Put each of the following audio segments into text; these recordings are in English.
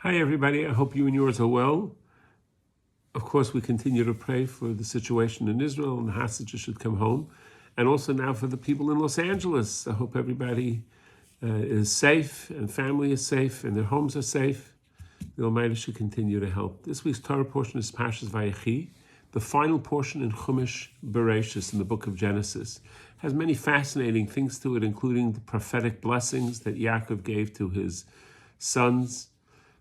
Hi, everybody. I hope you and yours are well. Of course, we continue to pray for the situation in Israel and the hostages should come home. And also now for the people in Los Angeles. I hope everybody is safe and family is safe and their homes are safe. The Almighty should continue to help. This week's Torah portion is Parshat Vayechi, the final portion in Chumash Bereshis in the book of Genesis. It has many fascinating things to it, including the prophetic blessings that Yaakov gave to his sons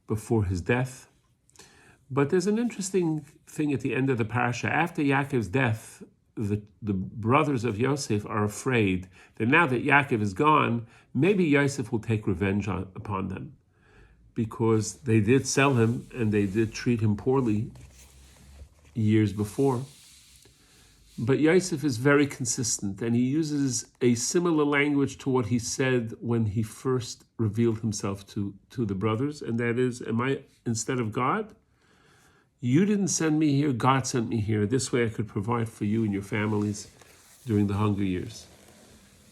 before his death. But there's an interesting thing at the end of the parasha. After Yaakov's death, the brothers of Yosef are afraid that now that Yaakov is gone, maybe Yosef will take revenge upon them, because they did sell him and they did treat him poorly years before. But Yosef is very consistent, and he uses a similar language to what he said when he first revealed himself to the brothers, and that is, am I instead of God? You didn't send me here, God sent me here. This way I could provide for you and your families during the hunger years.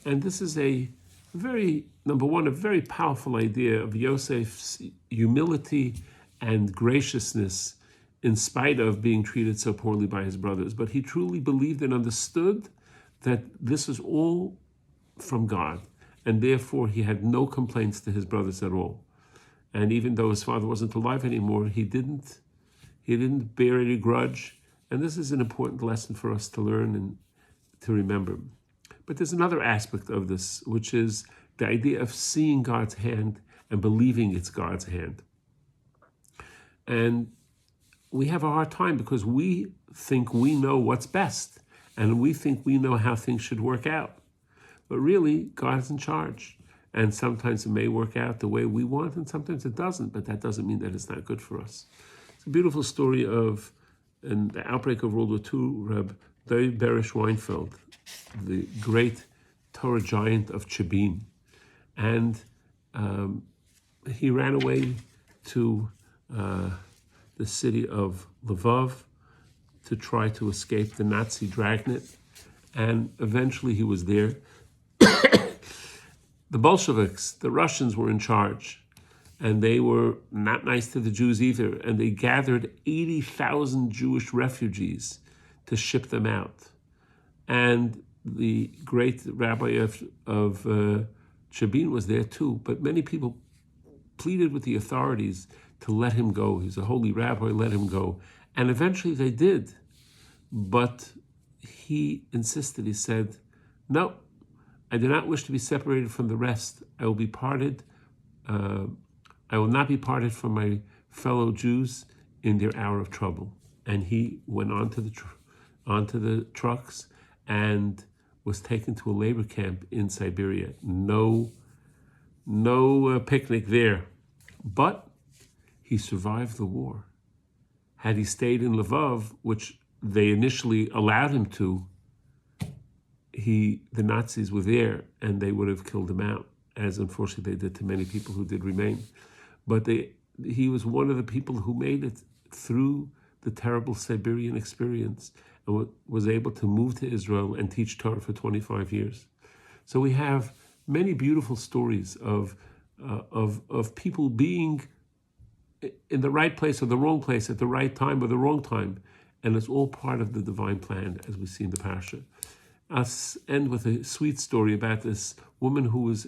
And this is number one, a very powerful idea of Yosef's humility and graciousness in spite of being treated so poorly by his brothers. But he truly believed and understood that this is all from God, and therefore he had no complaints to his brothers at all. And even though his father wasn't alive anymore, he didn't bear any grudge. And this is an important lesson for us to learn and to remember. But there's another aspect of this, which is the idea of seeing God's hand and believing it's God's hand. And we have a hard time because we think we know what's best, and we think we know how things should work out. But really, God is in charge. And sometimes it may work out the way we want, and sometimes it doesn't, but that doesn't mean that it's not good for us. It's a beautiful story of the outbreak of World War II, Rabbi Berish Weinfeld, the great Torah giant of Chabin. And he ran away to the city of Lvov to try to escape the Nazi dragnet. And eventually he was there. The Bolsheviks, the Russians, were in charge. And they were not nice to the Jews either. And they gathered 80,000 Jewish refugees to ship them out. And the great rabbi of Chabin was there too. But many people pleaded with the authorities to let him go. He's a holy rabbi, let him go. And eventually they did. But he insisted, he said, no, I do not wish to be separated from the rest. I will be parted. I will not be parted from my fellow Jews in their hour of trouble. And he went onto the trucks and was taken to a labor camp in Siberia. No picnic there. But he survived the war. Had he stayed in Lvov, which they initially allowed him to, the Nazis were there and they would have killed him out, as unfortunately they did to many people who did remain. But he was one of the people who made it through the terrible Siberian experience and was able to move to Israel and teach Torah for 25 years. So we have many beautiful stories of people being in the right place or the wrong place at the right time or the wrong time. And it's all part of the divine plan, as we see in the parasha. I'll end with a sweet story about this woman who was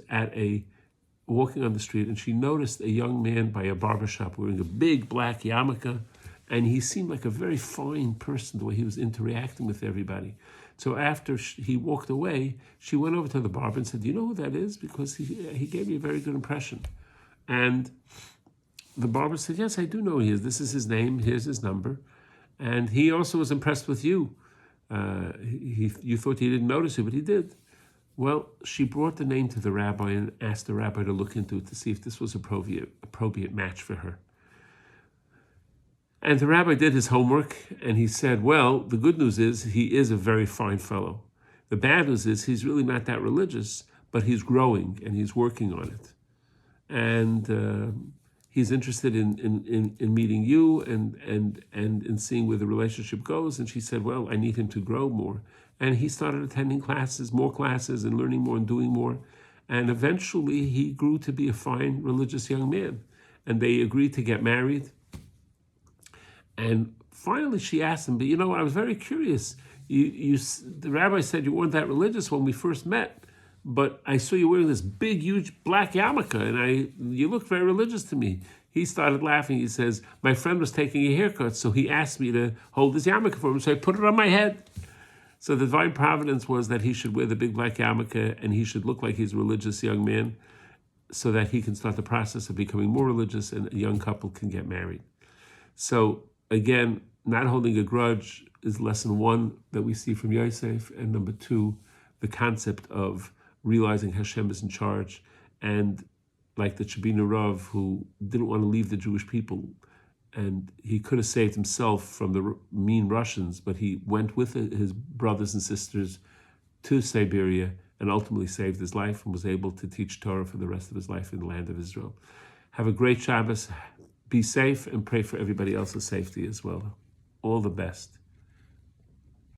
walking on the street, and she noticed a young man by a barbershop wearing a big black yarmulke, and he seemed like a very fine person, the way he was interacting with everybody. So after he walked away, she went over to the barber and said, do you know who that is? Because he gave me a very good impression. And the barber said, yes, I do know who he is. This is his name. Here's his number. And he also was impressed with you. You thought he didn't notice you, but he did. Well, she brought the name to the rabbi and asked the rabbi to look into it to see if this was an appropriate match for her. And the rabbi did his homework, and he said, well, the good news is he is a very fine fellow. The bad news is he's really not that religious, but he's growing and he's working on it. And he's interested in meeting you and in seeing where the relationship goes. And she said, well, I need him to grow more. And he started attending more classes and learning more and doing more. And eventually he grew to be a fine religious young man. and they agreed to get married. And finally she asked him, but I was very curious. The rabbi said you weren't that religious when we first met, but I saw you wearing this big, huge black yarmulke, and you looked very religious to me. He started laughing. He says, my friend was taking a haircut, so he asked me to hold this yarmulke for him, so I put it on my head. So the divine providence was that he should wear the big black yarmulke, and he should look like he's a religious young man, so that he can start the process of becoming more religious, and a young couple can get married. So again, not holding a grudge is lesson 1 that we see from Yosef, and number 2, the concept of realizing Hashem is in charge, and like the Chabina Rav, who didn't want to leave the Jewish people, and he could have saved himself from the mean Russians, but he went with his brothers and sisters to Siberia and ultimately saved his life and was able to teach Torah for the rest of his life in the land of Israel. Have a great Shabbos. Be safe and pray for everybody else's safety as well. All the best.